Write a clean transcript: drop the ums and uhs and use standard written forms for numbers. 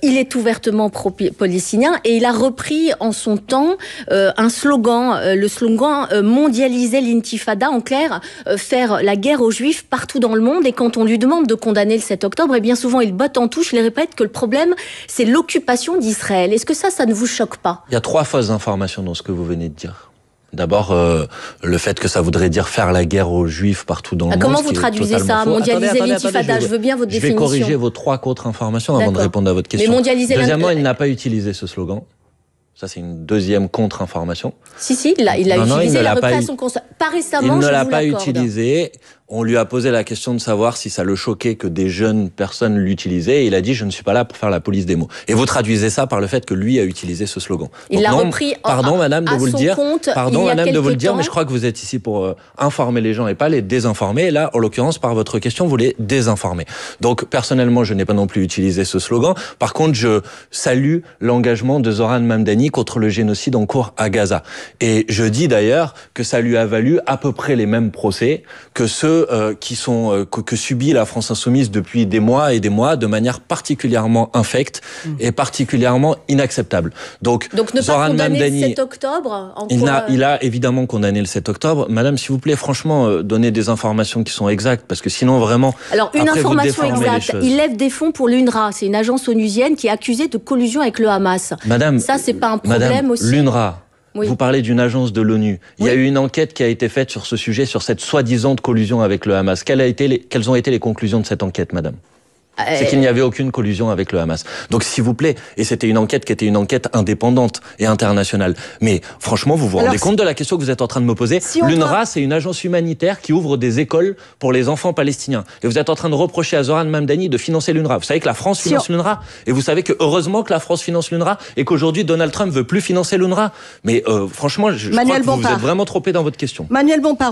il est ouvertement pro-palestinien et il a repris en son temps un slogan, le slogan mondialiser l'intifada, en clair, faire la guerre aux Juifs partout dans le monde. Et quand on lui demande de condamner le 7 octobre, et bien souvent il botte en touche, il répète que le problème c'est l'occupation d'Israël. Est-ce que ça ne vous choque pas? Il y a 3 fausses informations dans ce que vous venez de dire. D'abord, le fait que ça voudrait dire faire la guerre aux Juifs partout dans le monde. Comment vous traduisez ça? Mondialiser l'intifada, je veux bien votre définition. Je vais corriger vos 3 contre-informations avant de répondre à votre question. Mais mondialiser Deuxièmement, il n'a pas utilisé ce slogan. Ça, c'est une deuxième contre-information. Si, il l'a utilisé, il a repris à son constat. Pas récemment, il ne l'a pas utilisé. On lui a posé la question de savoir si ça le choquait que des jeunes personnes l'utilisaient. Et il a dit, je ne suis pas là pour faire la police des mots. Et vous traduisez ça par le fait que lui a utilisé ce slogan. Il l'a repris pardon, madame, de vous le dire. Pardon, madame, de vous le dire, mais je crois que vous êtes ici pour informer les gens et pas les désinformer. Et là, en l'occurrence, par votre question, vous les désinformez. Donc, personnellement, je n'ai pas non plus utilisé ce slogan. Par contre, je salue l'engagement de Zoran Mamdani contre le génocide en cours à Gaza. Et je dis d'ailleurs que ça lui a valu à peu près les mêmes procès que ceux que subit la France insoumise depuis des mois et des mois de manière particulièrement infecte et particulièrement inacceptable. Donc ne pas condamner le 7 octobre il a évidemment condamné le 7 octobre. Madame, s'il vous plaît, franchement, donnez des informations qui sont exactes, parce que sinon vraiment... Alors, une information exacte, il lève des fonds pour l'UNRWA, c'est une agence onusienne qui est accusée de collusion avec le Hamas. Madame, ça, c'est pas un problème aussi? L'UNRWA, oui. Vous parlez d'une agence de l'ONU. Il y a eu une enquête qui a été faite sur ce sujet, sur cette soi-disant collusion avec le Hamas. Quelles ont été les conclusions de cette enquête, madame? C'est qu'il n'y avait aucune collusion avec le Hamas. Donc, s'il vous plaît, et c'était une enquête qui était une enquête indépendante et internationale. Mais franchement, vous vous rendez compte de la question que vous êtes en train de me poser? L'UNRWA, c'est une agence humanitaire qui ouvre des écoles pour les enfants palestiniens. Et vous êtes en train de reprocher à Zoran Mamdani de financer l'UNRWA. Vous savez que la France finance l'UNRWA. Et vous savez que heureusement que la France finance l'UNRWA et qu'aujourd'hui Donald Trump veut plus financer l'UNRWA. Mais franchement, je crois que vous êtes vraiment trompé dans votre question. Manuel Bompard.